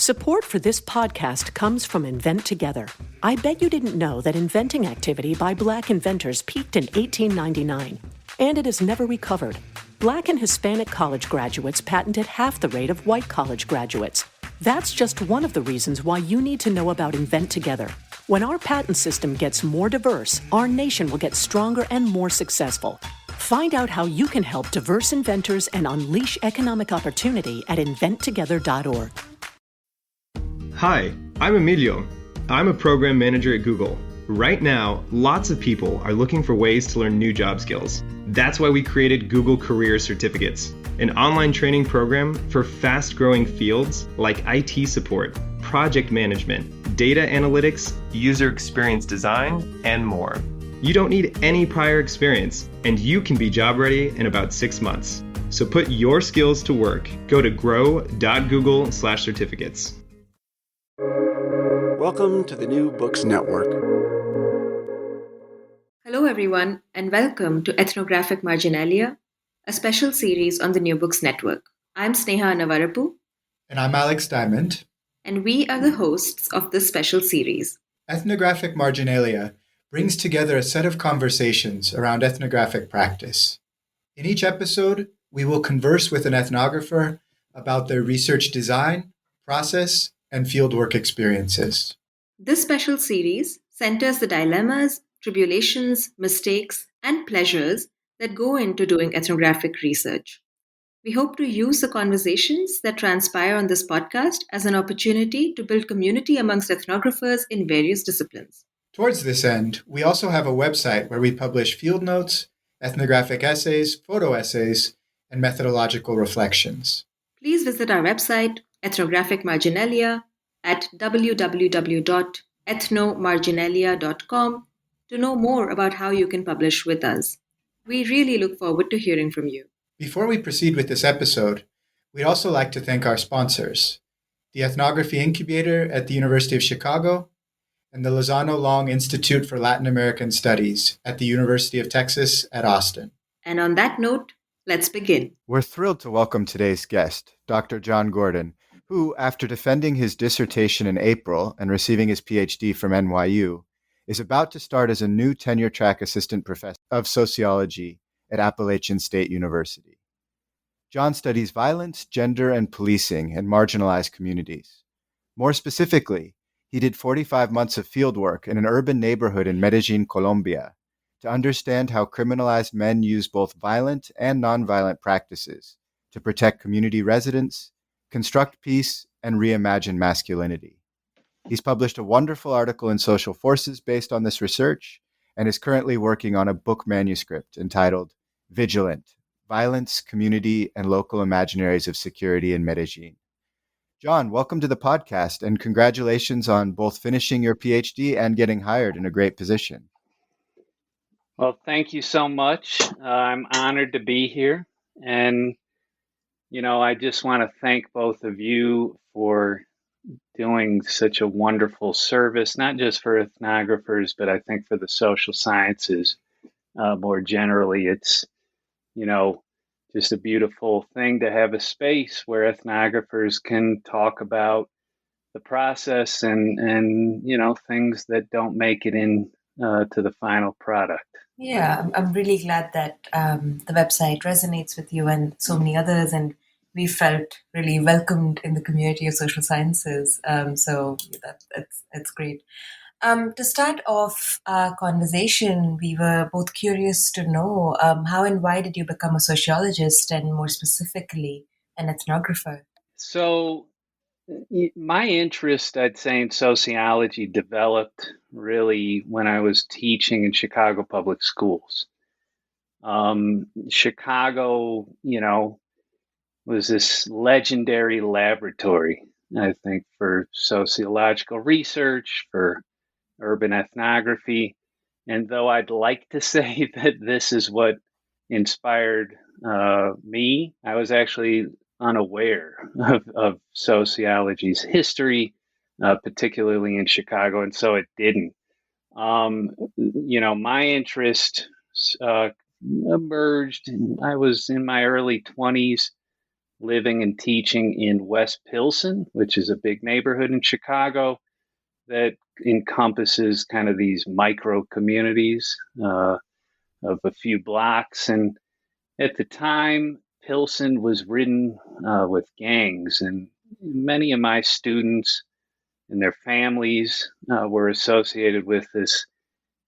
Support for this podcast comes from Invent Together. I bet you didn't know that inventing activity by Black inventors peaked in 1899, and it has never recovered. Black and Hispanic college graduates patented half the rate of white college graduates. That's just one of the reasons why you need to know about Invent Together. When our patent system gets more diverse, our nation will get stronger and more successful. Find out how you can help diverse inventors and unleash economic opportunity at inventtogether.org. Hi, I'm Emilio. I'm a program manager at Google. Right now, lots of people are looking for ways to learn new job skills. That's why we created Google Career Certificates, an online training program for fast-growing fields like IT support, project management, data analytics, user experience design, and more. You don't need any prior experience, and you can be job ready in about 6 months. So put your skills to work. Go to grow.google/certificates. Welcome to the New Books Network. Hello, everyone, and welcome to Ethnographic Marginalia, a special series on the New Books Network. I'm Sneha Navarapu. And I'm Alex Diamond. And we are the hosts of this special series. Ethnographic Marginalia brings together a set of conversations around ethnographic practice. In each episode, we will converse with an ethnographer about their research design, process, and fieldwork experiences. This special series centers the dilemmas, tribulations, mistakes, and pleasures that go into doing ethnographic research. We hope to use the conversations that transpire on this podcast as an opportunity to build community amongst ethnographers in various disciplines. Towards this end, we also have a website where we publish field notes, ethnographic essays, photo essays, and methodological reflections. Please visit our website, Ethnographic Marginalia, at www.ethnomarginalia.com to know more about how you can publish with us. We really look forward to hearing from you. Before we proceed with this episode, we'd also like to thank our sponsors, the Ethnography Incubator at the University of Chicago and the Lozano Long Institute for Latin American Studies at the University of Texas at Austin. And on that note, let's begin. We're thrilled to welcome today's guest, Dr. John Gordon, who, after defending his dissertation in April and receiving his PhD from NYU, is about to start as a new tenure-track assistant professor of sociology at Appalachian State University. John studies violence, gender, and policing in marginalized communities. More specifically, he did 45 months of fieldwork in an urban neighborhood in Medellin, Colombia, to understand how criminalized men use both violent and nonviolent practices to protect community residents, construct peace, and reimagine masculinity. He's published a wonderful article in Social Forces based on this research and is currently working on a book manuscript entitled Vigilant: Violence, Community, and Local Imaginaries of Security in Medellin. John, welcome to the podcast, and congratulations on both finishing your PhD and getting hired in a great position. Well, thank you so much. I'm honored to be here. And, I just want to thank both of you for doing such a wonderful service, not just for ethnographers, but I think for the social sciences more generally. It's, just a beautiful thing to have a space where ethnographers can talk about the process and things that don't make it in to the final product. Yeah, I'm really glad that the website resonates with you and so many others, and we felt really welcomed in the community of social sciences. So that's great. To start off our conversation, we were both curious to know how and why did you become a sociologist, and more specifically, an ethnographer? So my interest, I'd say, in sociology developed really when I was teaching in Chicago public schools. Chicago, was this legendary laboratory, I think, for sociological research, for urban ethnography. And though I'd like to say that this is what inspired me, I was actually unaware of sociology's history, particularly in Chicago, and so it didn't. My interest emerged. I was in my early 20s living and teaching in West Pilsen, which is a big neighborhood in Chicago that encompasses kind of these micro communities of a few blocks. And at the time, Pilsen was ridden with gangs, and many of my students and their families were associated with this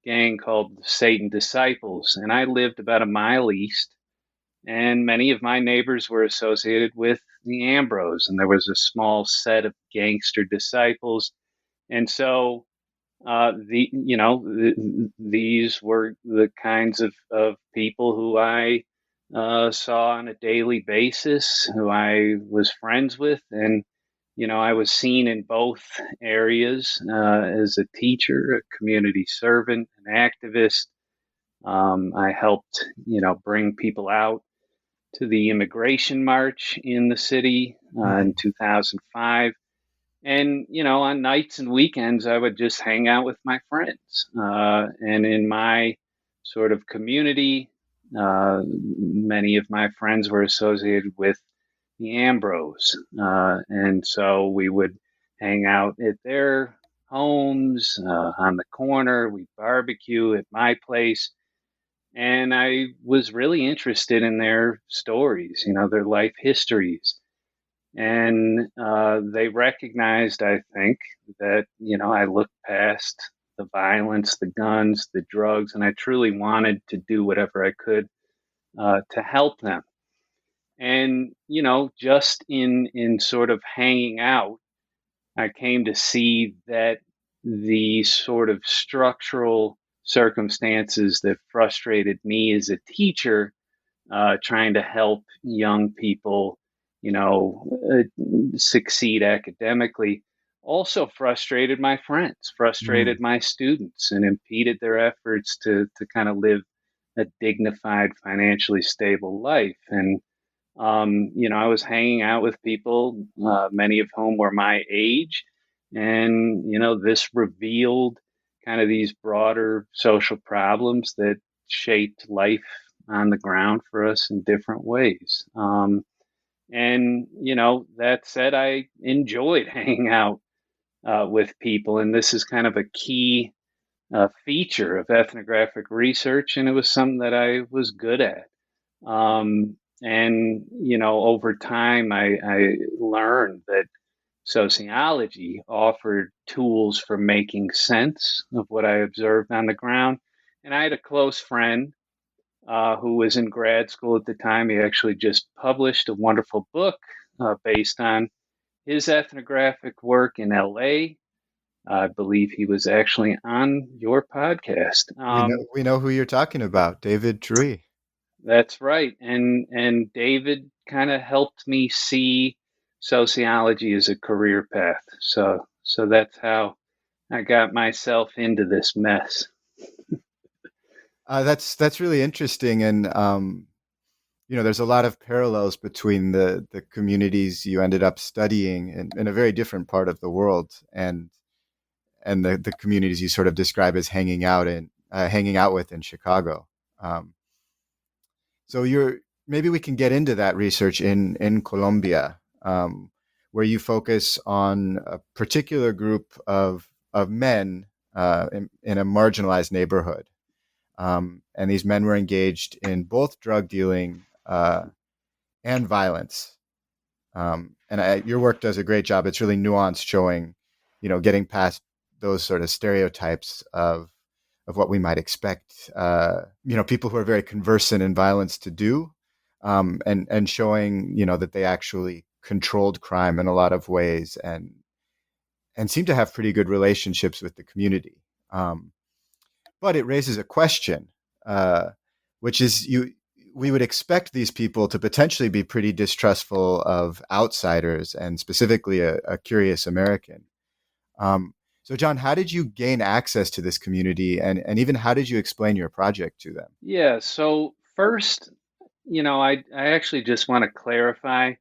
gang called Satan Disciples. And I lived about a mile east, and many of my neighbors were associated with the Ambrose, and there was a small set of gangster disciples. And so these were the kinds of people who I saw on a daily basis, who I was friends with. And, I was seen in both areas as a teacher, a community servant, an activist. I helped, bring people out to the immigration march in the city in 2005. And, on nights and weekends, I would just hang out with my friends. And in my sort of community, many of my friends were associated with the Ambrose. And so we would hang out at their homes on the corner. We'd barbecue at my place. And I was really interested in their stories, their life histories. And they recognized, I think, that, I looked past the violence, the guns, the drugs, and I truly wanted to do whatever I could to help them. And, just in sort of hanging out, I came to see that the sort of structural circumstances that frustrated me as a teacher, trying to help young people succeed academically, also frustrated my friends, frustrated my students, and impeded their efforts to kind of live a dignified, financially stable life. And, I was hanging out with people, many of whom were my age. And, this revealed kind of these broader social problems that shaped life on the ground for us in different ways. And, that said, I enjoyed hanging out with people. And this is kind of a key feature of ethnographic research. And it was something that I was good at. And, over time, I learned that sociology offered tools for making sense of what I observed on the ground. And I had a close friend who was in grad school at the time. He actually just published a wonderful book based on his ethnographic work in LA. I believe he was actually on your podcast. We know who you're talking about, David Tree. That's right. And David kind of helped me see sociology as a career path. So that's how I got myself into this mess. That's really interesting, and there's a lot of parallels between the communities you ended up studying in a very different part of the world, and the communities you sort of describe as hanging out with in Chicago. So maybe we can get into that research in Colombia, where you focus on a particular group of men in a marginalized neighborhood. And these men were engaged in both drug dealing and violence. Your work does a great job. It's really nuanced, showing, getting past those sort of stereotypes of what we might expect, people who are very conversant in violence to do, and showing, that they actually controlled crime in a lot of ways and seem to have pretty good relationships with the community. But it raises a question, which is we would expect these people to potentially be pretty distrustful of outsiders, and specifically a curious American. So, John, how did you gain access to this community, and even how did you explain your project to them? Yeah, so first, I actually just want to clarify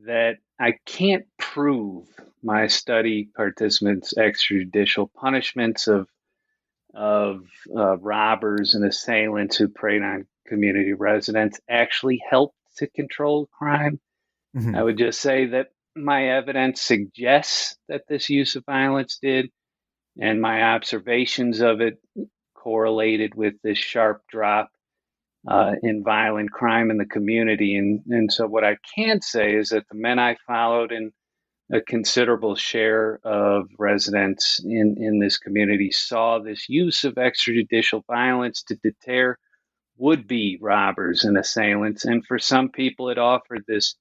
that I can't prove my study participants' extrajudicial punishments of robbers and assailants who preyed on community residents actually helped to control crime. I would just say that my evidence suggests that this use of violence did, and my observations of it correlated with this sharp drop in violent crime in the community. And so what I can say is that the men I followed and a considerable share of residents in this community saw this use of extrajudicial violence to deter would-be robbers and assailants. And for some people, it offered this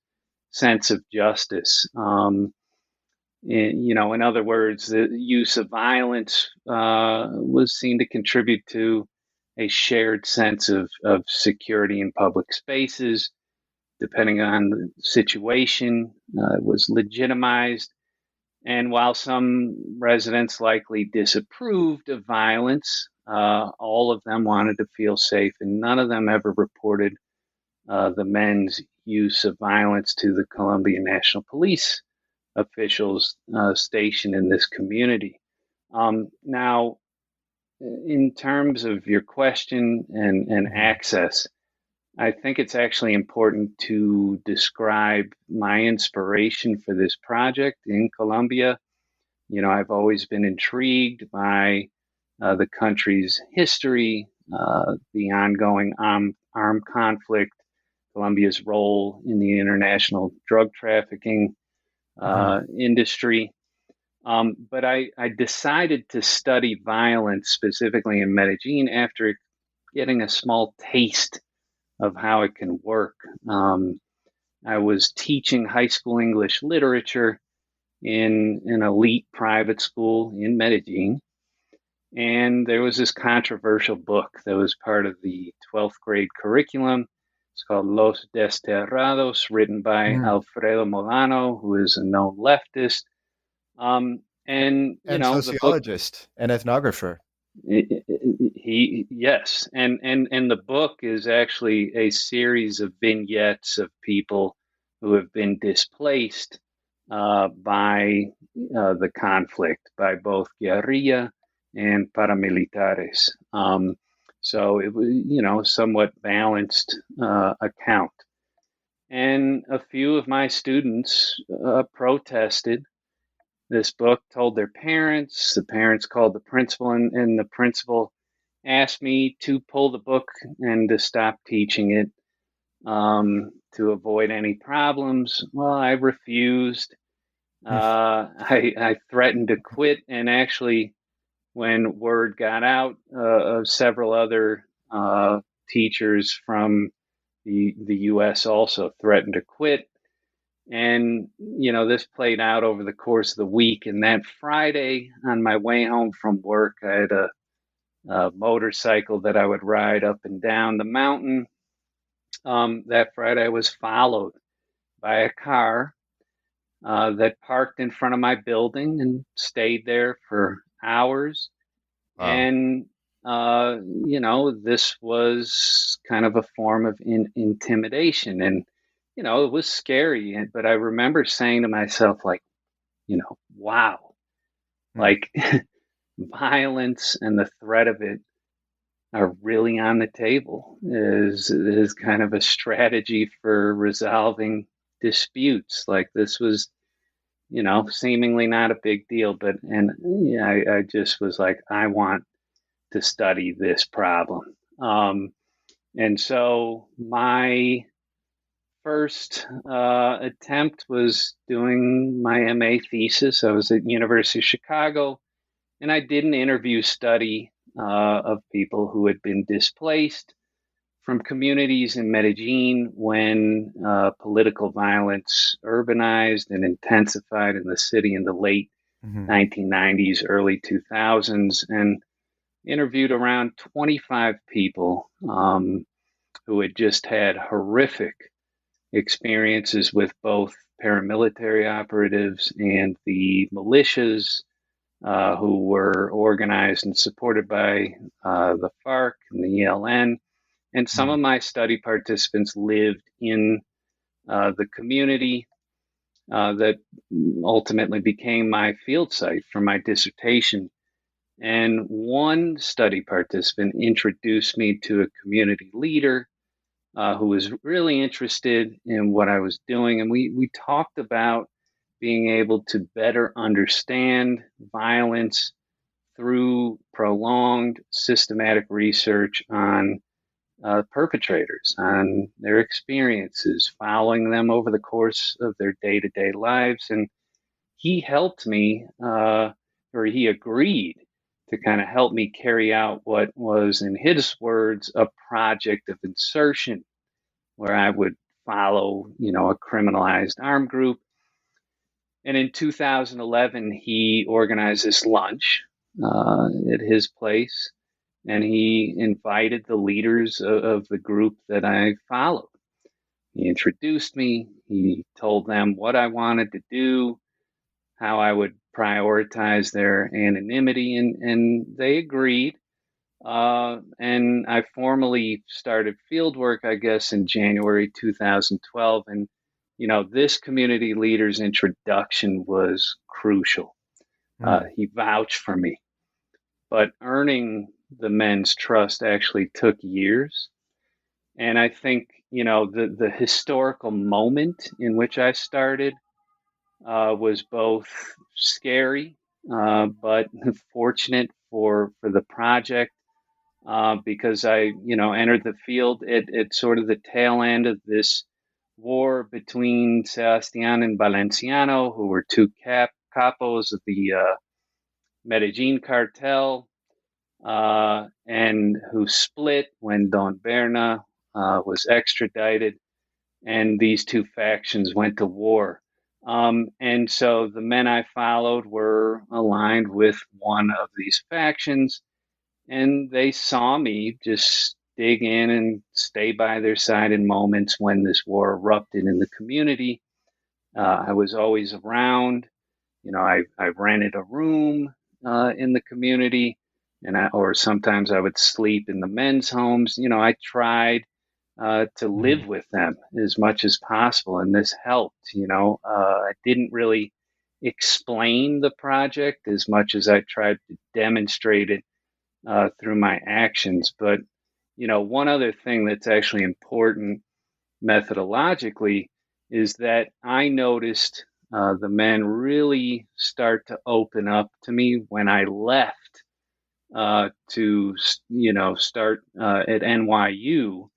sense of justice. In other words, the use of violence was seen to contribute to a shared sense of security in public spaces. Depending on the situation, it was legitimized. And while some residents likely disapproved of violence, all of them wanted to feel safe, and none of them ever reported the men's use of violence to the Colombian National Police officials stationed in this community. Now, in terms of your question and access, I think it's actually important to describe my inspiration for this project in Colombia. I've always been intrigued by the country's history, the ongoing armed conflict, Colombia's role in the international drug trafficking industry. But I decided to study violence specifically in Medellin after getting a small taste of how it can work. I was teaching high school English literature in an elite private school in Medellin. And there was this controversial book that was part of the 12th grade curriculum. It's called Los Desterrados, written by Alfredo Molano, who is a known leftist. And sociologist and ethnographer. Yes. And the book is actually a series of vignettes of people who have been displaced by the conflict, by both guerrilla and paramilitares. So it was, somewhat balanced account. And a few of my students protested this book, told their parents. The parents called the principal, and the principal asked me to pull the book and to stop teaching it to avoid any problems. Well, I refused. I threatened to quit, and actually, when word got out, several other teachers from the U.S. also threatened to quit. And, this played out over the course of the week. And that Friday, on my way home from work, I had a motorcycle that I would ride up and down the mountain. That Friday, I was followed by a car that parked in front of my building and stayed there for hours. Wow. And, this was kind of a form of intimidation. And, it was scary. But I remember saying to myself, wow, violence and the threat of it are really on the table is kind of a strategy for resolving disputes. This was, seemingly not a big deal, I just was like, I want to study this problem. And so my first attempt was doing my MA thesis. I was at University of Chicago, and I did an interview study of people who had been displaced from communities in Medellin when political violence urbanized and intensified in the city in the late 1990s, early 2000s, and interviewed around 25 people who had just had horrific experiences with both paramilitary operatives and the militias who were organized and supported by the FARC and the ELN. And some of my study participants lived in the community that ultimately became my field site for my dissertation. And one study participant introduced me to a community leader who was really interested in what I was doing. And we talked about being able to better understand violence through prolonged systematic research on perpetrators, on their experiences, following them over the course of their day-to-day lives. And he helped me, or he agreed to kind of help me carry out what was, in his words, a project of insertion, where I would follow, a criminalized armed group. And in 2011, he organized this lunch at his place, and he invited the leaders of the group that I followed. He introduced me. He told them what I wanted to do, how I would prioritize their anonymity, and they agreed. And I formally started fieldwork, I guess, in January 2012. And, this community leader's introduction was crucial. He vouched for me. But earning the men's trust actually took years. And I think, the historical moment in which I started was both scary, but fortunate for the project, because I, entered the field at sort of the tail end of this war between Sebastian and Valenciano, who were two capos of the Medellin cartel, and who split when Don Berna was extradited, and these two factions went to war. And so the men I followed were aligned with one of these factions, and they saw me just dig in and stay by their side in moments when this war erupted in the community. I was always around. I rented a room in the community, or sometimes I would sleep in the men's homes. I tried to live with them as much as possible, and this helped. I didn't really explain the project as much as I tried to demonstrate it through my actions. But one other thing that's actually important methodologically is that I noticed the men really start to open up to me when I left to start at NYU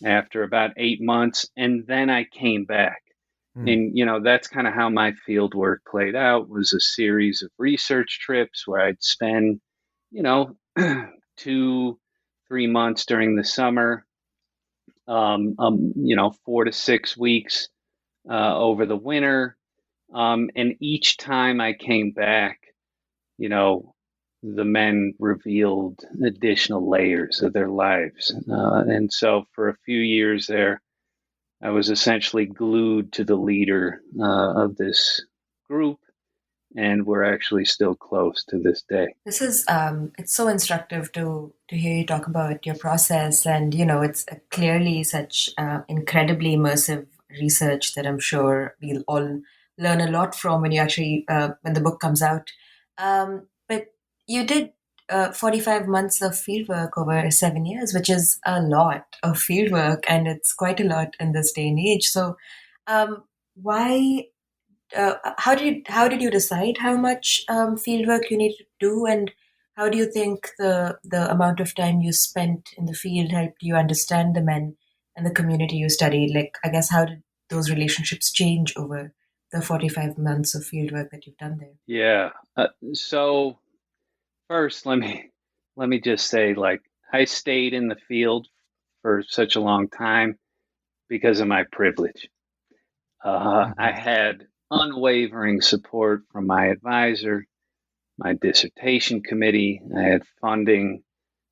after about 8 months, and then I came back. And that's kind of how my field work played out, was a series of research trips where I'd spend 2-3 months during the summer, 4 to 6 weeks over the winter. And each time I came back, the men revealed additional layers of their lives. And so for a few years there, I was essentially glued to the leader of this group, and we're actually still close to this day. This is it's so instructive to hear you talk about your process, and it's clearly such incredibly immersive research that I'm sure we'll all learn a lot from when you actually when the book comes out. But you did 45 months of fieldwork over 7 years, which is a lot of fieldwork, and it's quite a lot in this day and age. So, why? How did you decide how much fieldwork you need to do, and how do you think the amount of time you spent in the field helped you understand the men and the community you studied? Like, I guess, how did those relationships change over the 45 months of fieldwork that you've done there? Yeah. So first, let me just say, I stayed in the field for such a long time because of my privilege. I had unwavering support from my advisor, my dissertation committee. I had funding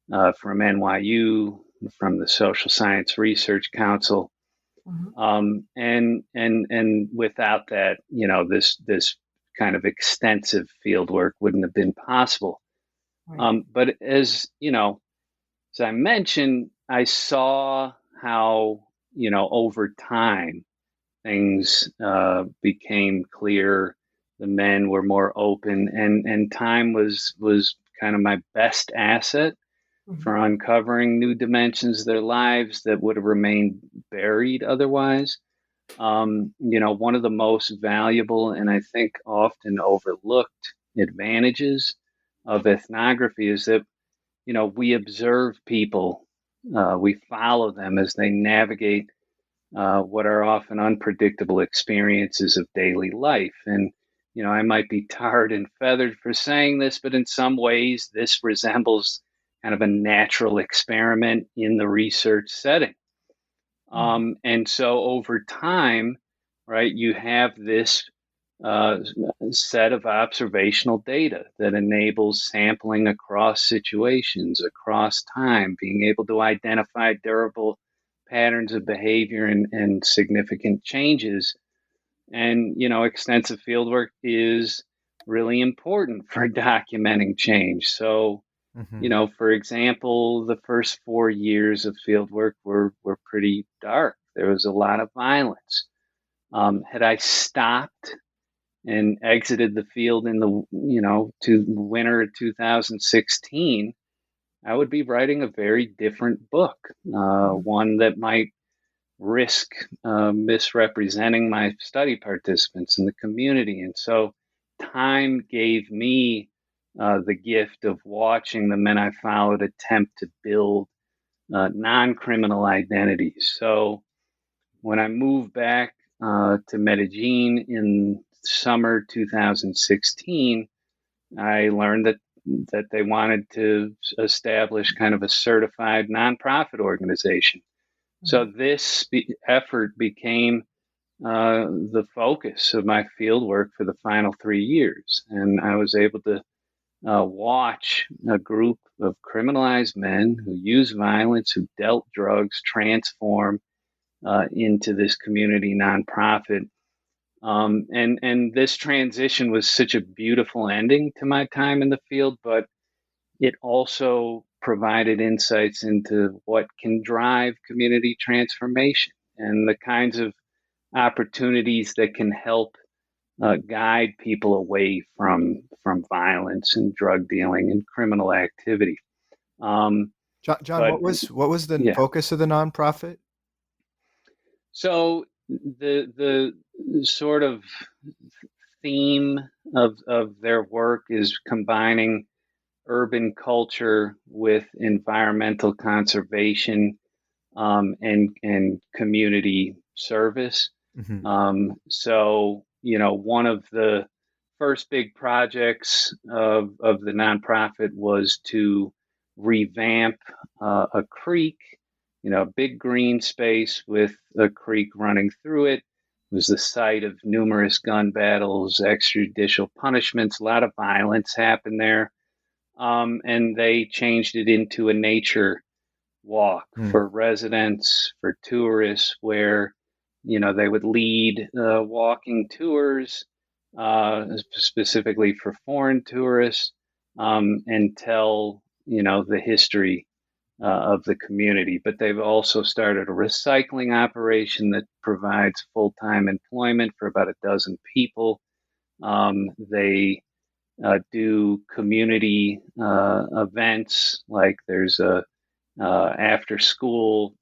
from NYU, from the Social Science Research Council. And without that, this kind of extensive field work wouldn't have been possible. Right. But as I mentioned, I saw how, over time, things became clear. The men were more open, and time was kind of my best asset for uncovering new dimensions of their lives that would have remained buried otherwise. One of the most valuable and I think often overlooked advantages of ethnography is that, we observe people, we follow them as they navigate what are often unpredictable experiences of daily life. And, I might be tarred and feathered for saying this, but in some ways, this resembles kind of a natural experiment in the research setting. And so over time, right, you have this set of observational data that enables sampling across situations, across time, being able to identify durable patterns of behavior and significant changes. And, extensive fieldwork is really important for documenting change. So, for example, the first 4 years of fieldwork were pretty dark. There was a lot of violence. Had I stopped and exited the field in the, to winter of 2016, I would be writing a very different book, one that might risk misrepresenting my study participants in the community. And so time gave me the gift of watching the men I followed attempt to build non-criminal identities. So when I moved back to Medellin in summer 2016, I learned that they wanted to establish kind of a certified nonprofit organization. So this effort became the focus of my fieldwork for the final 3 years. And I was able to watch a group of criminalized men who use violence, who dealt drugs, transform into this community nonprofit. And this transition was such a beautiful ending to my time in the field, but it also provided insights into what can drive community transformation and the kinds of opportunities that can help guide people away from violence and drug dealing and criminal activity. John, what was the focus of the nonprofit? So the sort of theme of their work is combining urban culture with environmental conservation and community service. So, one of the first big projects of the nonprofit was to revamp a creek, a big green space with a creek running through it. It was the site of numerous gun battles, extrajudicial punishments, a lot of violence happened there. And they changed it into a nature walk for residents, for tourists, where, they would lead walking tours, specifically for foreign tourists, and tell, the history of the community. But they've also started a recycling operation that provides full-time employment for about a dozen people. They do community events, like there's a after school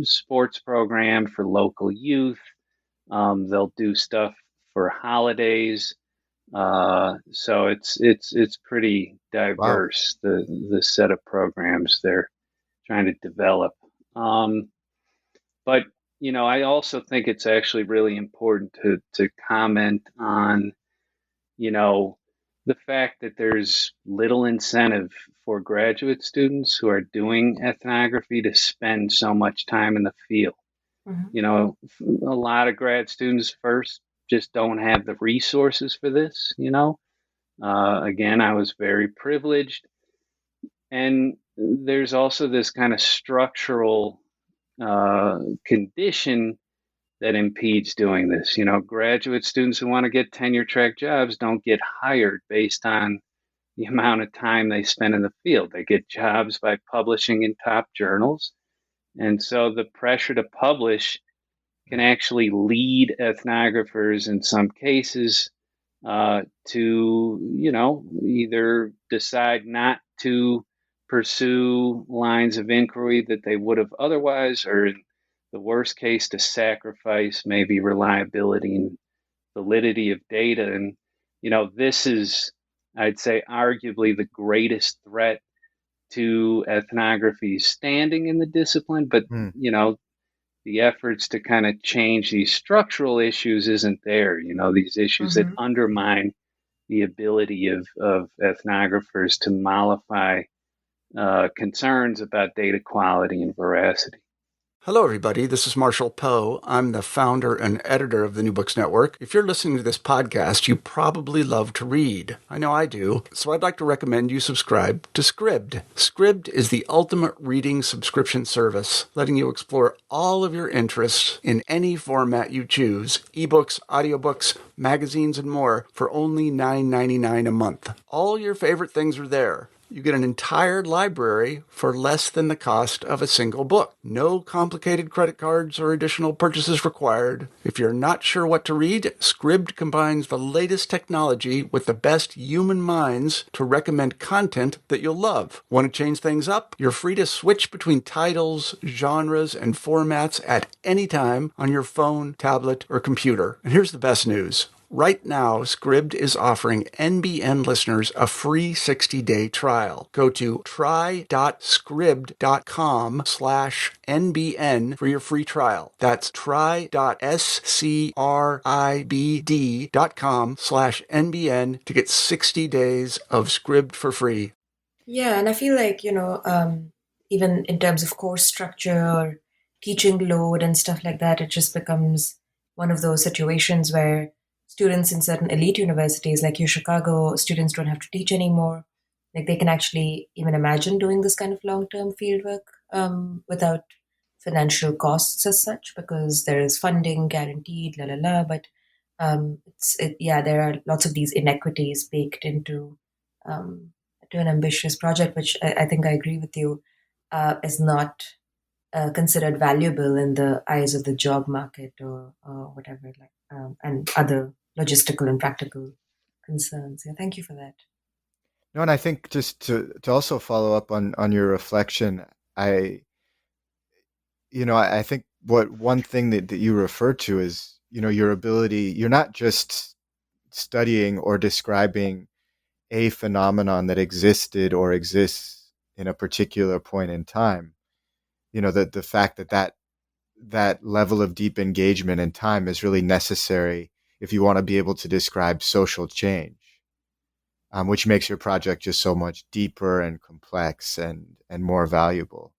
sports program for local youth. They'll do stuff for holidays. So it's pretty diverse, the set of programs they're trying to develop. But I also think it's actually really important to comment on the fact that there's little incentive for graduate students who are doing ethnography to spend so much time in the field. A lot of grad students first just don't have the resources for this, Again, I was very privileged. And there's also this kind of structural condition that impedes doing this. Graduate students who want to get tenure track jobs don't get hired based on the amount of time they spend in the field. They get jobs by publishing in top journals. And so the pressure to publish can actually lead ethnographers in some cases to, either decide not to pursue lines of inquiry that they would have otherwise, or in the worst case, to sacrifice maybe reliability and validity of data. And, this is, I'd say, arguably the greatest threat to ethnography's standing in the discipline. But, the efforts to kind of change these structural issues isn't there, these issues that undermine the ability of ethnographers to mollify concerns about data quality and veracity. Hello, everybody. This is Marshall Poe. I'm the founder and editor of the New Books Network. If you're listening to this podcast, you probably love to read. I know I do. So I'd like to recommend you subscribe to Scribd. Scribd is the ultimate reading subscription service, letting you explore all of your interests in any format you choose: ebooks, audiobooks, magazines, and more for only $9.99 a month. All your favorite things are there. You get an entire library for less than the cost of a single book. No complicated credit cards or additional purchases required. If you're not sure what to read, Scribd combines the latest technology with the best human minds to recommend content that you'll love. Want to change things up? You're free to switch between titles, genres, and formats at any time on your phone, tablet, or computer. And here's the best news. Right now, Scribd is offering NBN listeners a free 60-day trial. Go to try.scribd.com/NBN for your free trial. That's try.scribd.com/NBN to get 60 days of Scribd for free. Yeah, and I feel like, even in terms of course structure or teaching load and stuff like that, it just becomes one of those situations where students in certain elite universities like UChicago, students don't have to teach anymore. Like, they can actually even imagine doing this kind of long-term fieldwork without financial costs as such, because there is funding guaranteed, But there are lots of these inequities baked into to an ambitious project, which I think I agree with you, is not considered valuable in the eyes of the job market or whatever, and other logistical and practical concerns. Yeah, thank you for that. No, and I think just to also follow up on your reflection, I think one thing that you refer to is, your ability, you're not just studying or describing a phenomenon that existed or exists in a particular point in time. The fact that level of deep engagement in time is really necessary if you want to be able to describe social change, which makes your project just so much deeper and complex and more valuable.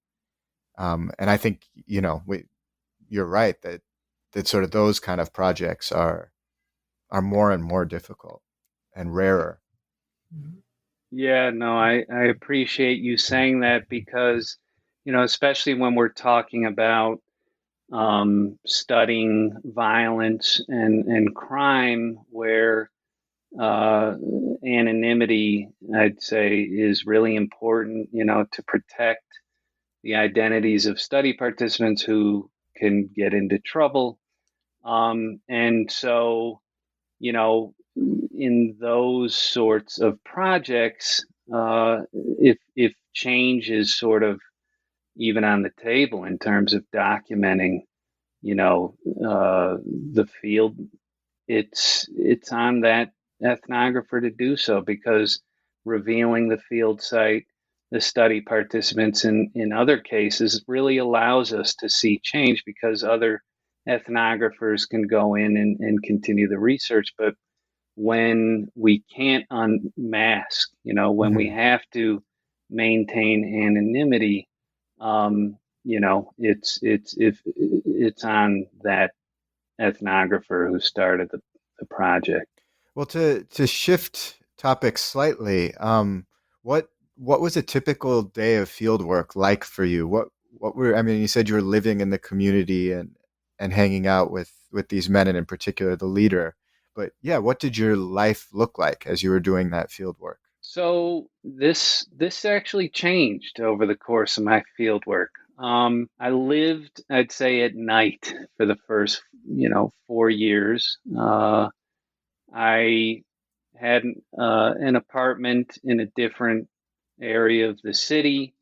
And I think, you're right that sort of those kind of projects are more and more difficult and rarer. Yeah, no, I appreciate you saying that, because, especially when we're talking about studying violence and crime, where anonymity, I'd say, is really important, to protect the identities of study participants who can get into trouble. And so, in those sorts of projects, if change is sort of even on the table in terms of documenting, the field, it's on that ethnographer to do so, because revealing the field site, the study participants in other cases, really allows us to see change, because other ethnographers can go in and continue the research. But when we can't unmask, when we have to maintain anonymity, it's on that ethnographer who started the project. Well, to shift topics slightly, what was a typical day of fieldwork like for you? You said you were living in the community and hanging out with these men, and in particular the leader. But yeah, what did your life look like as you were doing that fieldwork? So this actually changed over the course of my fieldwork. I lived, I'd say, at night for the first, 4 years. I had an apartment in a different area of the city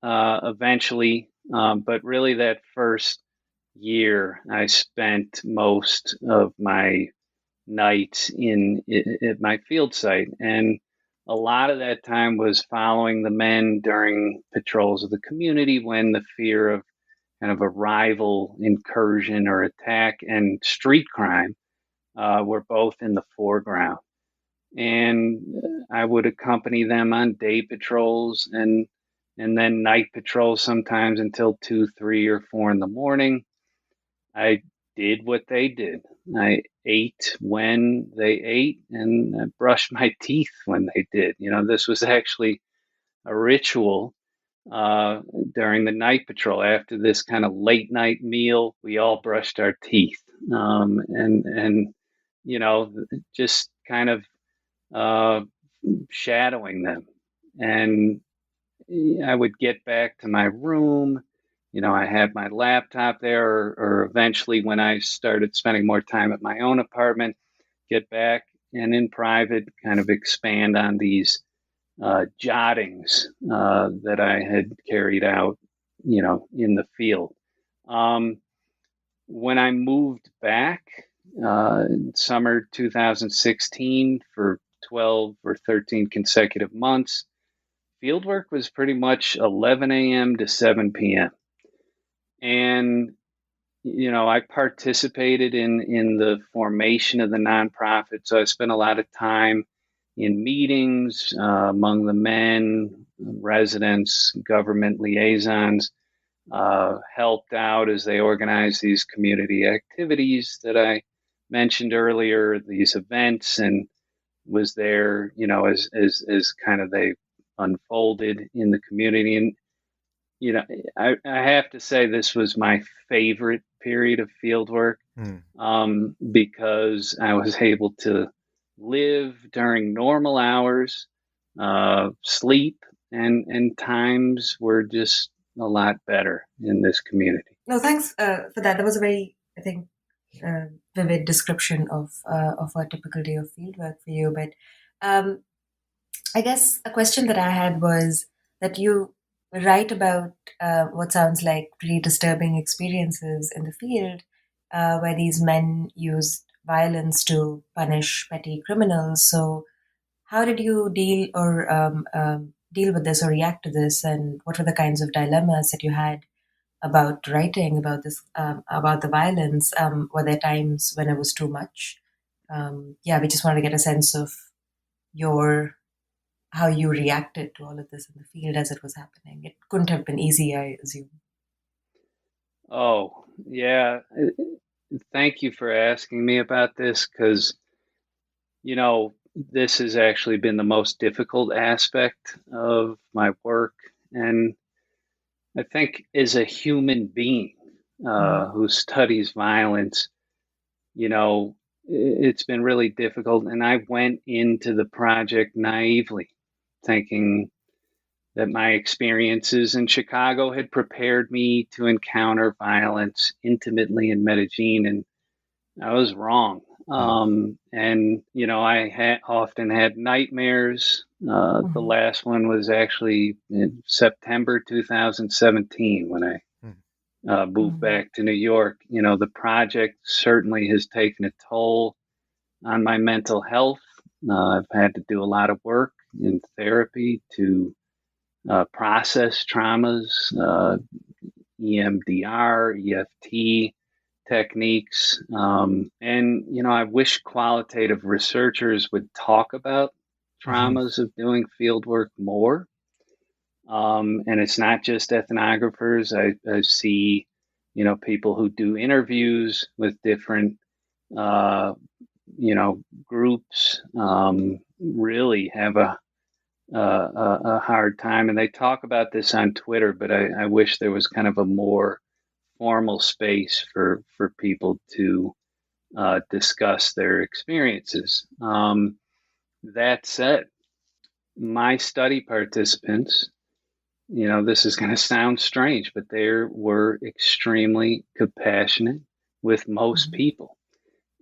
eventually. But really that first year, I spent most of my nights at my field site. And a lot of that time was following the men during patrols of the community when the fear of kind of a rival incursion or attack and street crime were both in the foreground. And I would accompany them on day patrols and then night patrols sometimes until 2, 3, or 4 in the morning. I did what they did. I ate when they ate, and I brushed my teeth when they did. This was actually a ritual during the night patrol. After this kind of late night meal, we all brushed our teeth, and just kind of shadowing them. And I would get back to my room. I had my laptop there, or eventually when I started spending more time at my own apartment, get back and in private kind of expand on these jottings that I had carried out, in the field. When I moved back in summer 2016 for 12 or 13 consecutive months, fieldwork was pretty much 11 a.m. to 7 p.m. And, I participated in the formation of the nonprofit. So I spent a lot of time in meetings among the men, residents, government liaisons, helped out as they organized these community activities that I mentioned earlier, these events, and was there, as kind of they unfolded in the community. And I have to say this was my favorite period of field work because I was able to live during normal hours, sleep, and times were just a lot better in this community. No, thanks for that. That was a very, I think, vivid description of a typical day of fieldwork for you. But I guess a question that I had was that you write about what sounds like pretty disturbing experiences in the field, where these men used violence to punish petty criminals. So, how did you deal with this or react to this, and what were the kinds of dilemmas that you had about writing about this, about the violence? Were there times when it was too much? We just wanted to get a sense of how you reacted to all of this in the field as it was happening. It couldn't have been easy, I assume. Oh, yeah. Thank you for asking me about this because, this has actually been the most difficult aspect of my work. And I think as a human being who studies violence, it's been really difficult. And I went into the project naively, thinking that my experiences in Chicago had prepared me to encounter violence intimately in Medellin, and I was wrong. And, I often had nightmares. The last one was actually in September 2017 when I moved back to New York. The project certainly has taken a toll on my mental health. I've had to do a lot of work in therapy to process traumas, EMDR, EFT techniques. And, I wish qualitative researchers would talk about traumas of doing field work more. And it's not just ethnographers. I see, people who do interviews with different, groups really have a hard time. And they talk about this on Twitter, but I wish there was kind of a more formal space for people to discuss their experiences. That said, my study participants, this is going to sound strange, but they were extremely compassionate with most people.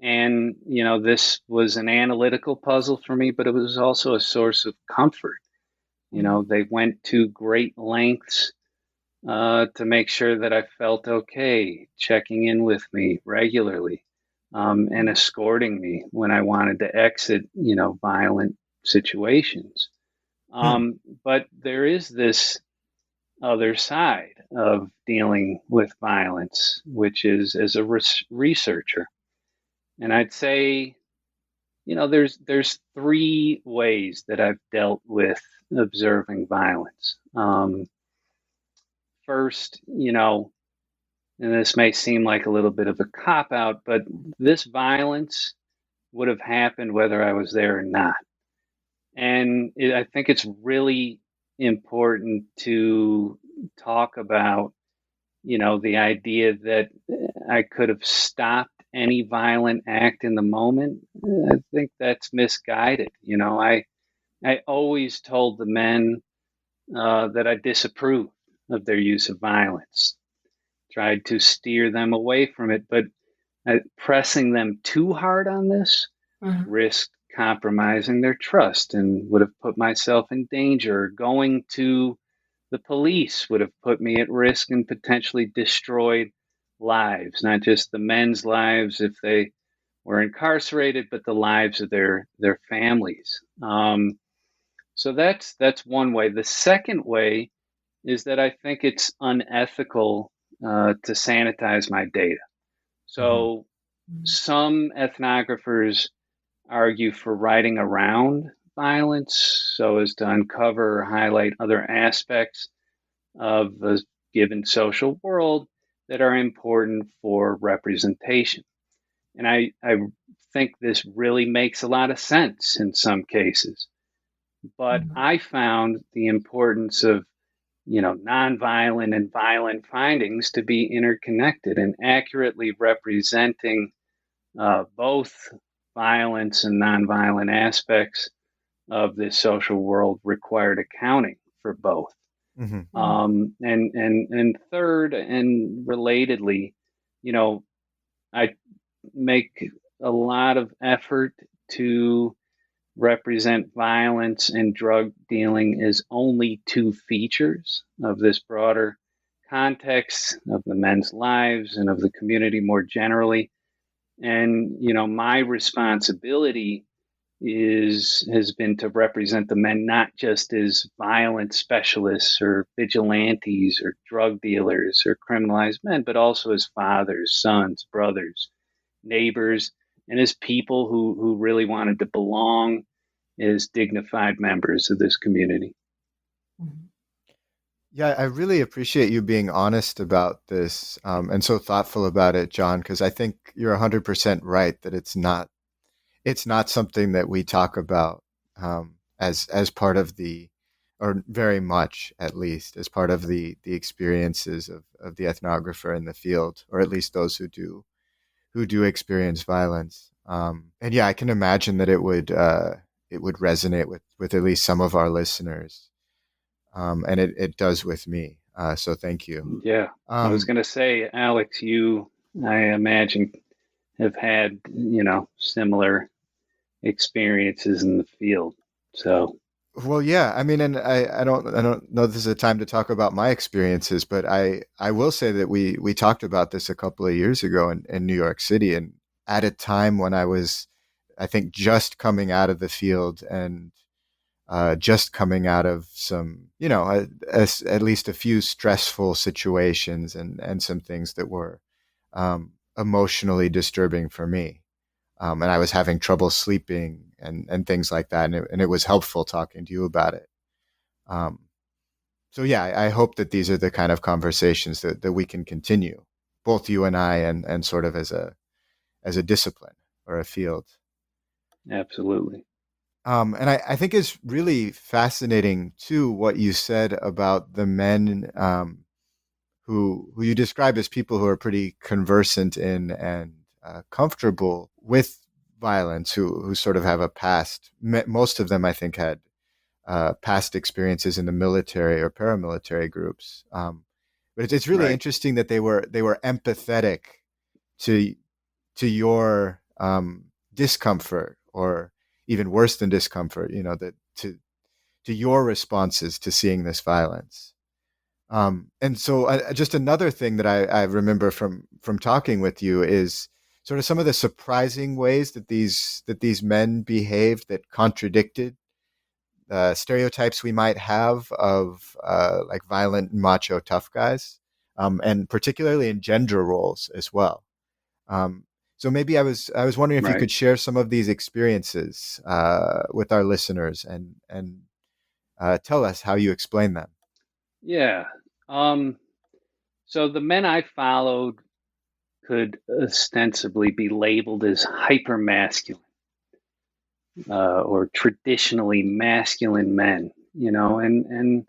And, this was an analytical puzzle for me, but it was also a source of comfort. They went to great lengths to make sure that I felt okay, checking in with me regularly, and escorting me when I wanted to exit, violent situations. But there is this other side of dealing with violence, which is as a researcher. And I'd say, there's three ways that I've dealt with observing violence. First, and this may seem like a little bit of a cop out, but this violence would have happened whether I was there or not. And I think it's really important to talk about, the idea that I could have stopped any violent act in the moment. I think that's misguided. I always told the men that I disapproved of their use of violence, tried to steer them away from it, but pressing them too hard on this risked compromising their trust and would have put myself in danger. Going to the police would have put me at risk and potentially destroyed lives, not just the men's lives if they were incarcerated, but the lives of their families. So that's one way. The second way is that I think it's unethical to sanitize my data. So some ethnographers argue for writing around violence so as to uncover or highlight other aspects of a given social world that are important for representation. And I think this really makes a lot of sense in some cases. But I found the importance of nonviolent and violent findings to be interconnected, and accurately representing both violence and nonviolent aspects of this social world required accounting for both. And third, and relatedly, I make a lot of effort to represent violence and drug dealing as only two features of this broader context of the men's lives and of the community more generally. And, my responsibility has been to represent the men not just as violent specialists or vigilantes or drug dealers or criminalized men, but also as fathers, sons, brothers, neighbors, and as people who really wanted to belong as dignified members of this community. Yeah, I really appreciate you being honest about this and so thoughtful about it, John, because I think you're 100% right that it's not something that we talk about as part of the, or very much at least, as part of the experiences of the ethnographer in the field, or at least those who do experience violence. And yeah, I can imagine that it would resonate with at least some of our listeners. And it does with me. So thank you. Yeah. I was going to say, Alex, you, I imagine, have had, similar experiences in the field. So. Well, yeah, I mean, and I don't know this is a time to talk about my experiences, but I will say that we talked about this a couple of years ago in New York City, and at a time when I was, I think, just coming out of the field and just coming out of some, at least a few stressful situations and some things that were emotionally disturbing for me. And I was having trouble sleeping and things like that. And it was helpful talking to you about it. So yeah, I hope that these are the kind of conversations that we can continue, both you and I, and sort of as a discipline or a field. Absolutely. And I think it's really fascinating too what you said about the men who you describe as people who are pretty conversant in and comfortable with violence, who sort of have a past. Most of them, I think, had past experiences in the military or paramilitary groups. But it's really interesting that they were empathetic to your discomfort, or even worse than discomfort, that your responses to seeing this violence. And so just another thing that I remember from talking with you is sort of some of the surprising ways that these men behaved that contradicted stereotypes we might have of like violent macho tough guys, and particularly in gender roles as well. So maybe I was wondering if you could share some of these experiences with our listeners and tell us how you explain them. Yeah. So the men I followed could ostensibly be labeled as hypermasculine or traditionally masculine men, and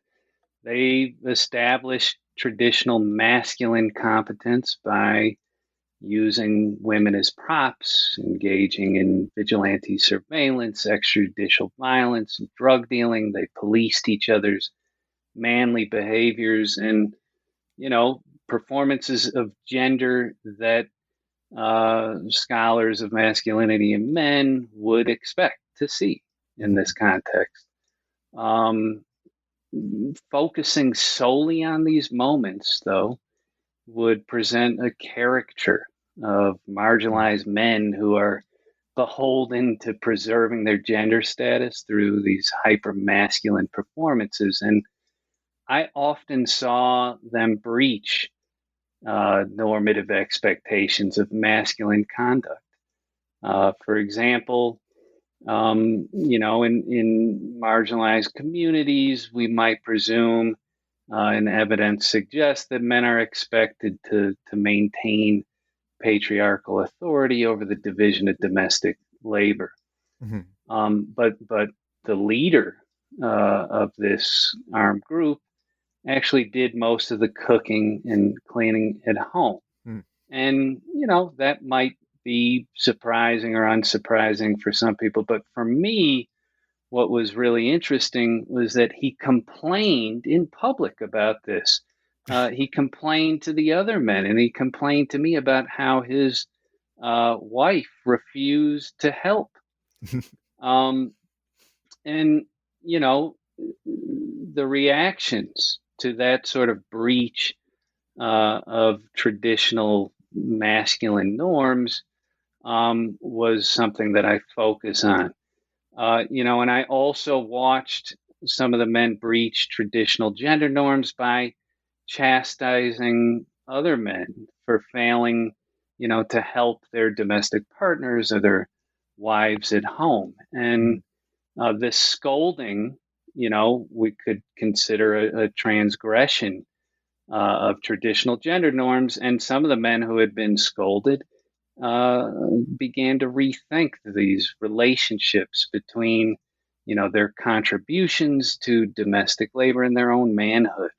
they established traditional masculine competence by using women as props, engaging in vigilante surveillance, extrajudicial violence, and drug dealing. They policed each other's manly behaviors and, performances of gender that scholars of masculinity and men would expect to see in this context. Focusing solely on these moments, though, would present a caricature of marginalized men who are beholden to preserving their gender status through these hyper-masculine performances. And I often saw them breach normative expectations of masculine conduct. For example, in marginalized communities, we might presume, and evidence suggests that men are expected to maintain patriarchal authority over the division of domestic labor. Mm-hmm. But the leader of this armed group actually did most of the cooking and cleaning at home. Mm. And, that might be surprising or unsurprising for some people. But for me, what was really interesting was that he complained in public about this. He complained to the other men, and he complained to me about how his wife refused to help. And, the reactions to that sort of breach of traditional masculine norms was something that I focus on. And I also watched some of the men breach traditional gender norms by chastising other men for failing, to help their domestic partners or their wives at home. And this scolding, we could consider a transgression of traditional gender norms. And some of the men who had been scolded began to rethink these relationships between, their contributions to domestic labor and their own manhood.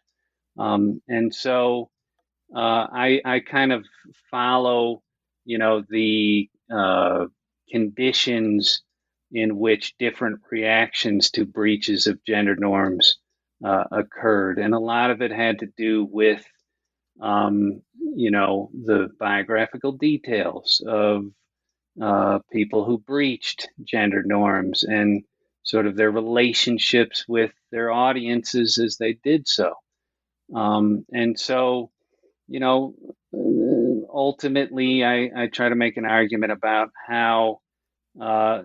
And so I kind of follow, the conditions in which different reactions to breaches of gender norms occurred. And a lot of it had to do with, the biographical details of people who breached gender norms and sort of their relationships with their audiences as they did so. And so, ultimately, I try to make an argument about how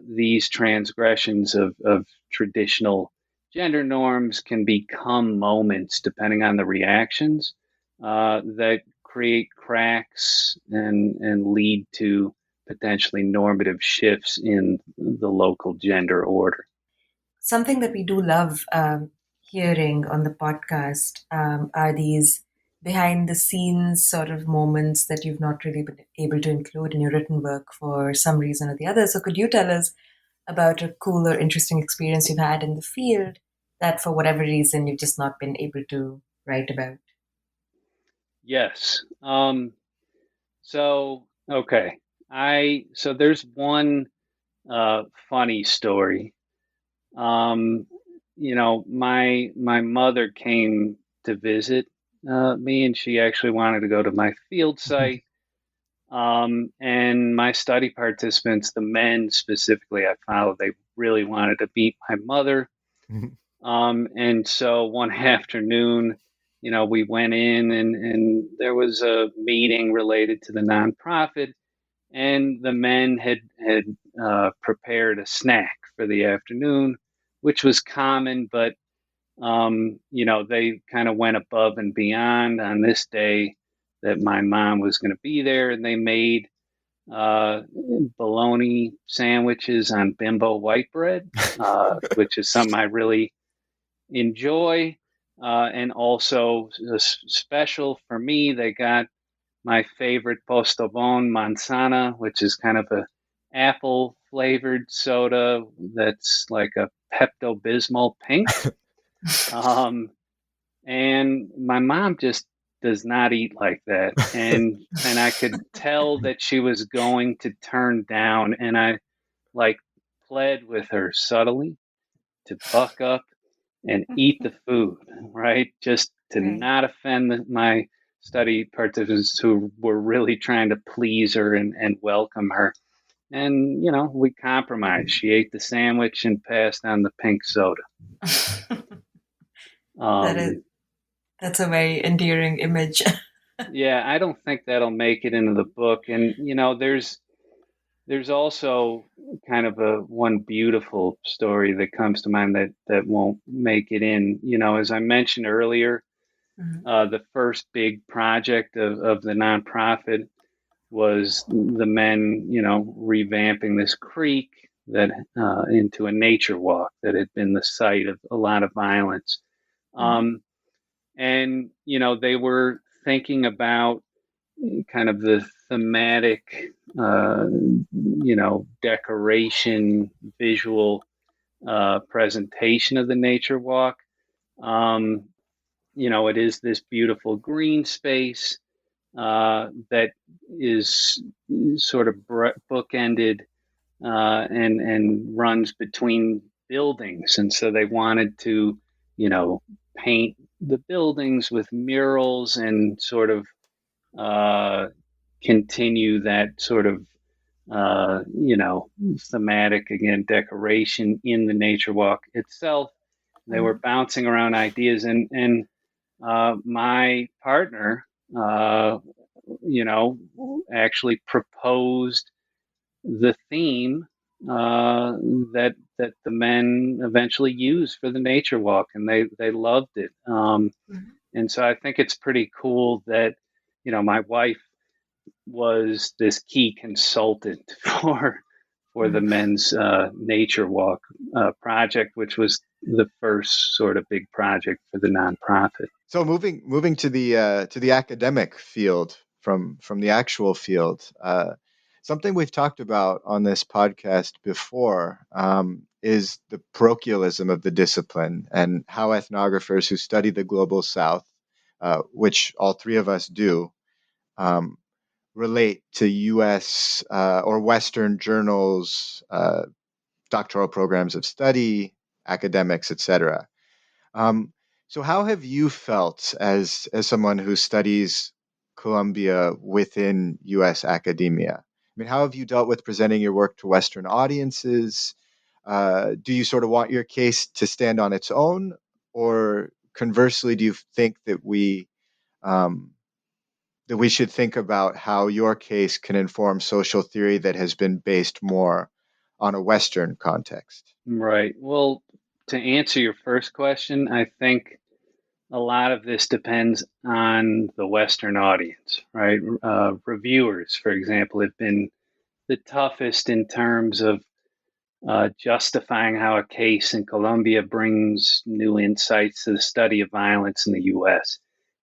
these transgressions of traditional gender norms can become moments, depending on the reactions, that create cracks and lead to potentially normative shifts in the local gender order. Something that we do love hearing on the podcast are these behind the scenes sort of moments that you've not really been able to include in your written work for some reason or the other. So could you tell us about a cool or interesting experience you've had in the field that for whatever reason you've just not been able to write about? Yes. So there's one funny story. My mother came to visit me, and she actually wanted to go to my field site. And my study participants, the men specifically I followed, they really wanted to meet my mother. And so one afternoon, we went in and there was a meeting related to the nonprofit, and the men had prepared a snack for the afternoon, which was common, but they kind of went above and beyond on this day that my mom was going to be there, and they made bologna sandwiches on Bimbo white bread, which is something I really enjoy. And also special for me, they got my favorite Postobon Manzana, which is kind of a apple flavored soda that's like a Pepto-Bismol pink. And my mom just does not eat like that. And I could tell that she was going to turn down, and I like pled with her subtly to buck up and eat the food, right? Just to not offend my study participants who were really trying to please her and welcome her. And, we compromised. She ate the sandwich and passed on the pink soda. That's a very endearing image. Yeah, I don't think that'll make it into the book. And, there's also kind of one beautiful story that comes to mind that won't make it in. As I mentioned earlier, the first big project of the nonprofit was the men, revamping this creek that into a nature walk that had been the site of a lot of violence. And, they were thinking about kind of the thematic, decoration, visual presentation of the nature walk. It is this beautiful green space that is sort of bookended and runs between buildings. And so they wanted to, paint the buildings with murals and sort of continue that sort of, thematic, again, decoration in the nature walk itself. They were bouncing around ideas, and my partner, actually proposed the theme that the men eventually used for the nature walk, and they loved it. And so I think it's pretty cool that my wife was this key consultant for the men's nature walk project, which was the first sort of big project for the nonprofit. So moving to the academic field from the actual field, something we've talked about on this podcast before is the parochialism of the discipline and how ethnographers who study the global South, which all three of us do, relate to U.S. Or Western journals, doctoral programs of study, academics, etc. So how have you felt as someone who studies Colombia within U.S. academia? I mean, how have you dealt with presenting your work to Western audiences? Do you sort of want your case to stand on its own? Or conversely, do you think that we should think about how your case can inform social theory that has been based more on a Western context? Right. Well, to answer your first question, I think a lot of this depends on the Western audience, right? Reviewers, for example, have been the toughest in terms of justifying how a case in Colombia brings new insights to the study of violence in the U.S.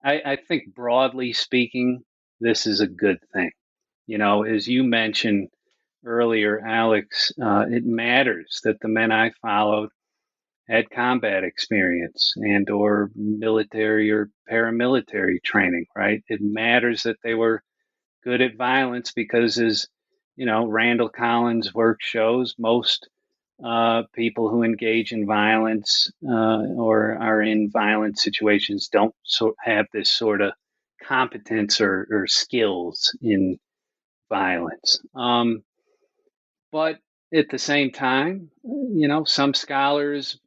I think broadly speaking, this is a good thing. As you mentioned earlier, Alex, it matters that the men I followed had combat experience and or military or paramilitary training, right? It matters that they were good at violence because, as Randall Collins' work shows, most people who engage in violence or are in violent situations don't have this sort of competence or skills in violence. But at the same time, some scholars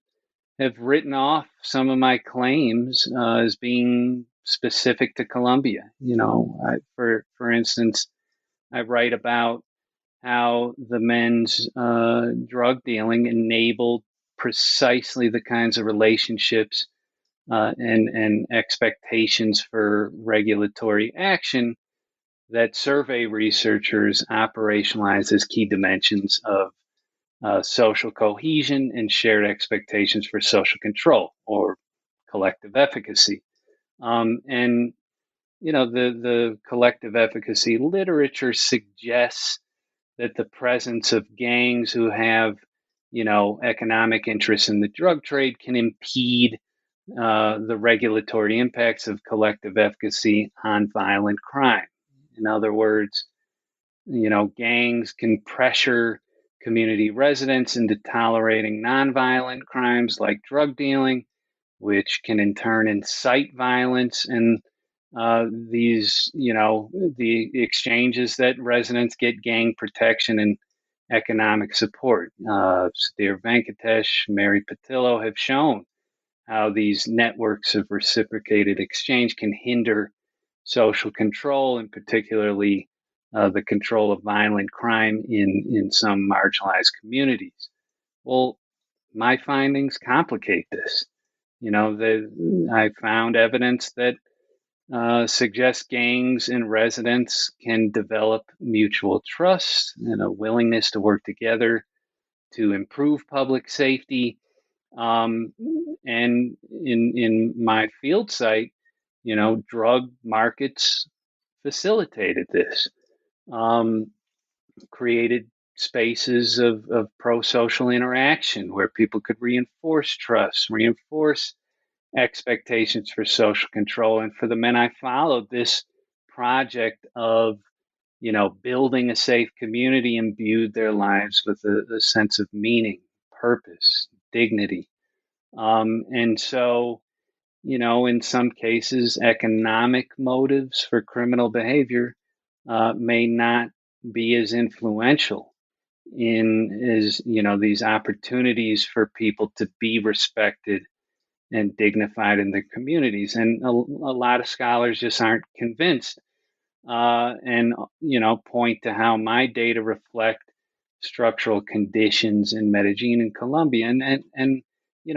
have written off some of my claims as being specific to Colombia. For instance, I write about how the men's drug dealing enabled precisely the kinds of relationships and expectations for regulatory action that survey researchers operationalize as key dimensions of social cohesion and shared expectations for social control or collective efficacy. And the collective efficacy literature suggests that the presence of gangs who have economic interests in the drug trade can impede the regulatory impacts of collective efficacy on violent crime. In other words, gangs can pressure community residents into tolerating nonviolent crimes like drug dealing, which can in turn incite violence. And the exchanges that residents get gang protection and economic support. Sudhir Venkatesh, Mary Patillo have shown how these networks of reciprocated exchange can hinder social control, and particularly the control of violent crime in some marginalized communities. Well, my findings complicate this. I found evidence that suggests gangs and residents can develop mutual trust and a willingness to work together to improve public safety. And in my field site, drug markets facilitated this, created spaces of pro-social interaction where people could reinforce trust, reinforce expectations for social control. And for the men I followed, this project of building a safe community imbued their lives with a sense of meaning, purpose, dignity. And so, in some cases, economic motives for criminal behavior may not be as influential as these opportunities for people to be respected and dignified in their communities. And a lot of scholars just aren't convinced and point to how my data reflect structural conditions in Medellin and Colombia. And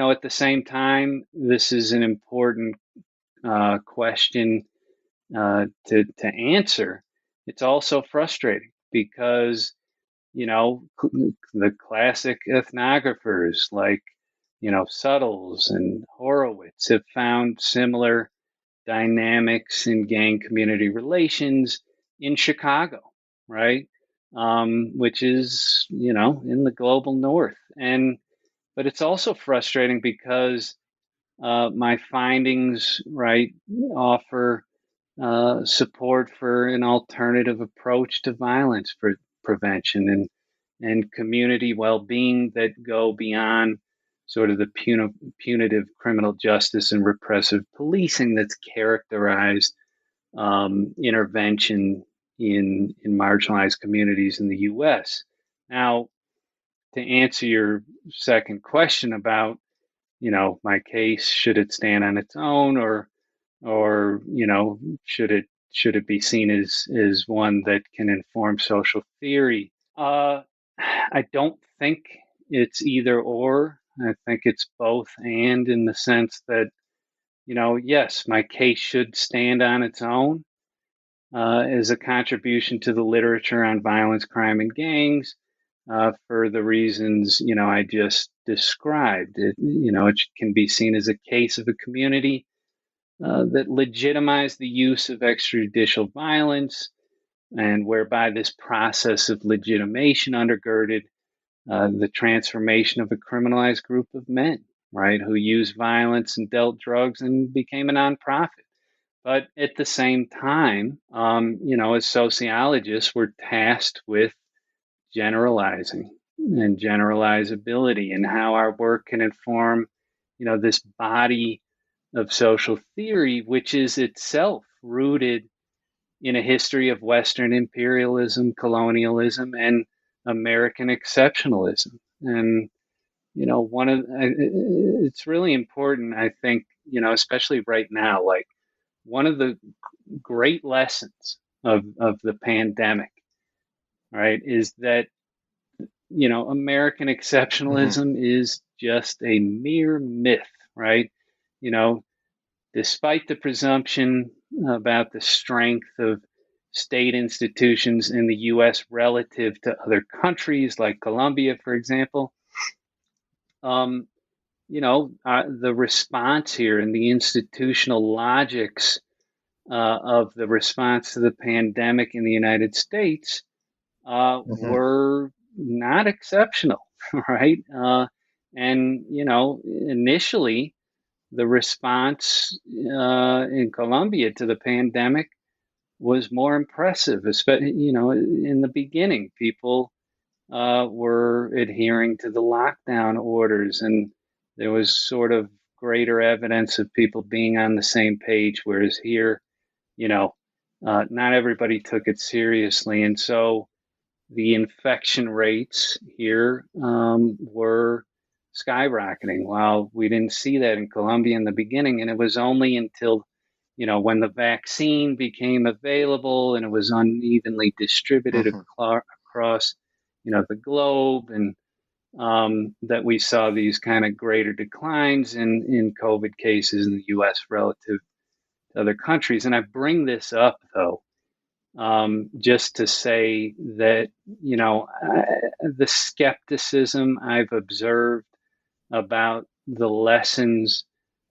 at the same time, this is an important question to answer. It's also frustrating because, the classic ethnographers like, Suttles and Horowitz have found similar dynamics in gang community relations in Chicago, right? Which is, in the global north. But it's also frustrating because my findings, right, offer support for an alternative approach to violence prevention and community well-being that go beyond sort of the punitive criminal justice and repressive policing that's characterized intervention in marginalized communities in the U.S. Now, to answer your second question about, my case, should it stand on its own or should it be seen as one that can inform social theory? I don't think it's either or. I think it's both and, in the sense that, yes, my case should stand on its own as a contribution to the literature on violence, crime, and gangs for the reasons, I just described. It can be seen as a case of a community that legitimized the use of extrajudicial violence, and whereby this process of legitimation undergirded the transformation of a criminalized group of men, right, who used violence and dealt drugs and became a nonprofit. But at the same time, as sociologists, we're tasked with generalizing and generalizability and how our work can inform, this body of social theory, which is itself rooted in a history of Western imperialism, colonialism, and American exceptionalism. And, it's really important, I think, especially right now, like one of the great lessons of the pandemic, right, is that, American exceptionalism is just a mere myth, right? Despite the presumption about the strength of state institutions in the U.S. relative to other countries like Colombia, for example, the response here and the institutional logics of the response to the pandemic in the United States were not exceptional, right? And, initially, the response in Colombia to the pandemic was more impressive, especially, in the beginning, people were adhering to the lockdown orders, and there was sort of greater evidence of people being on the same page, whereas here, not everybody took it seriously. And so the infection rates here were skyrocketing, while we didn't see that in Colombia in the beginning. And it was only until, when the vaccine became available and it was unevenly distributed across, the globe, and that we saw these kind of greater declines in COVID cases in the U.S. relative to other countries. And I bring this up, though, just to say that, the skepticism I've observed about the lessons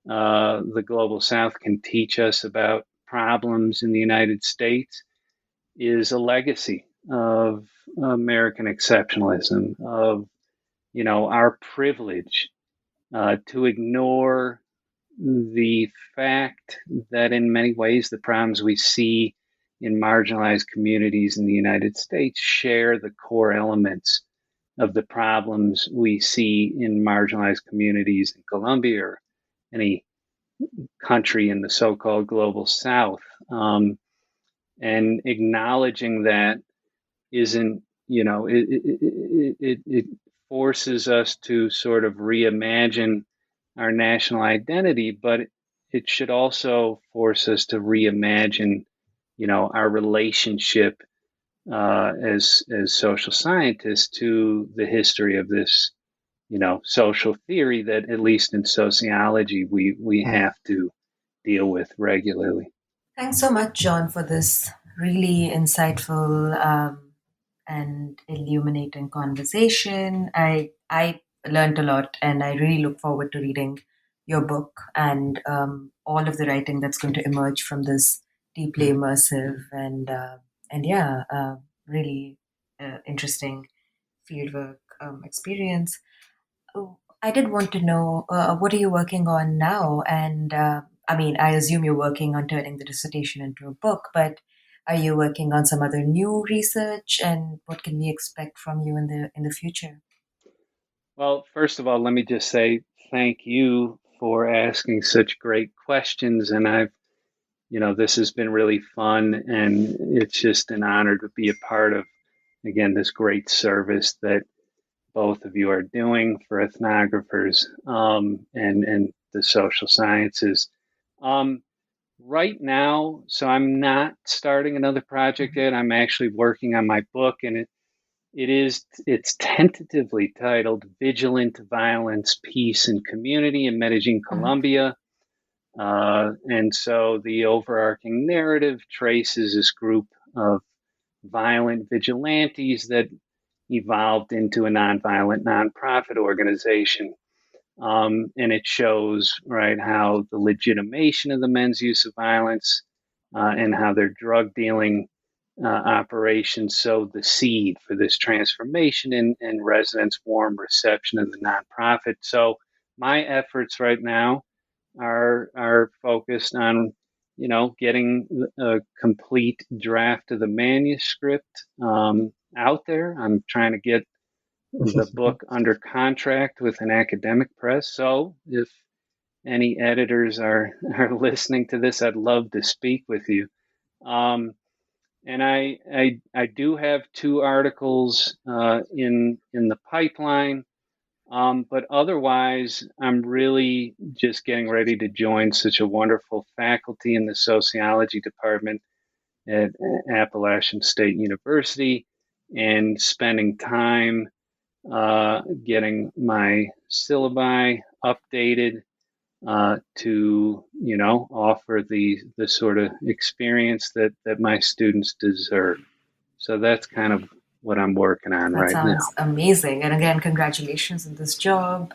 the Global South can teach us about problems in the United States is a legacy of American exceptionalism, of, our privilege to ignore the fact that in many ways the problems we see in marginalized communities in the United States share the core elements of the problems we see in marginalized communities in Colombia or any country in the so-called Global South. And acknowledging that isn't, it forces us to sort of reimagine our national identity, but it should also force us to reimagine, our relationship as social scientists to the history of this, social theory that, at least in sociology, we have to deal with regularly. Thanks so much, John, for this really insightful and illuminating conversation. I learned a lot, and I really look forward to reading your book and all of the writing that's going to emerge from this deeply immersive and really interesting fieldwork experience. I did want to know, what are you working on now? And I assume you're working on turning the dissertation into a book, but are you working on some other new research, and what can we expect from you in the future? Well, first of all, let me just say thank you for asking such great questions. And this has been really fun, and it's just an honor to be a part of, again, this great service that both of you are doing for ethnographers and the social sciences. Right now, so I'm not starting another project yet. I'm actually working on my book, and it's tentatively titled Vigilant Violence, Peace, and Community in Medellin, Colombia. And so the overarching narrative traces this group of violent vigilantes that evolved into a nonviolent nonprofit organization. And it shows, right, how the legitimation of the men's use of violence and how their drug dealing operations sowed the seed for this transformation and residents' warm reception of the nonprofit. So my efforts right now are focused on, getting a complete draft of the manuscript out there. I'm trying to get the book under contract with an academic press. So if any editors are listening to this, I'd love to speak with you. And I do have 2 articles in the pipeline. But otherwise, I'm really just getting ready to join such a wonderful faculty in the sociology department at Appalachian State University and spending time getting my syllabi updated to, offer the sort of experience that my students deserve. So that's kind of what I'm working on That right now. sounds amazing. And again, congratulations on this job.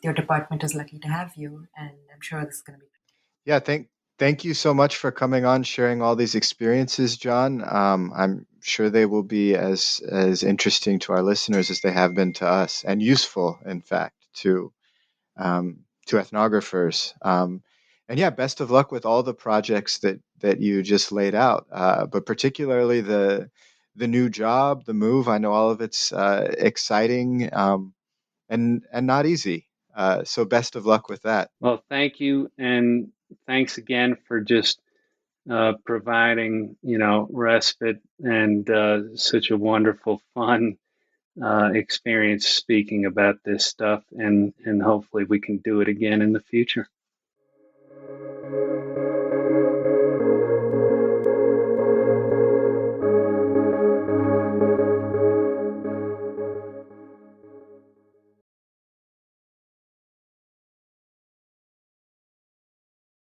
Your department is lucky to have you, and I'm sure this is going to be. Yeah, thank you so much for coming on, sharing all these experiences, John. I'm sure they will be as interesting to our listeners as they have been to us, and useful, in fact, to ethnographers. And yeah, best of luck with all the projects that you just laid out, but particularly the new job, the move. I know all of it's exciting and not easy. So best of luck with that. Well, thank you, and thanks again for just providing, respite and such a wonderful, fun experience speaking about this stuff, and hopefully we can do it again in the future.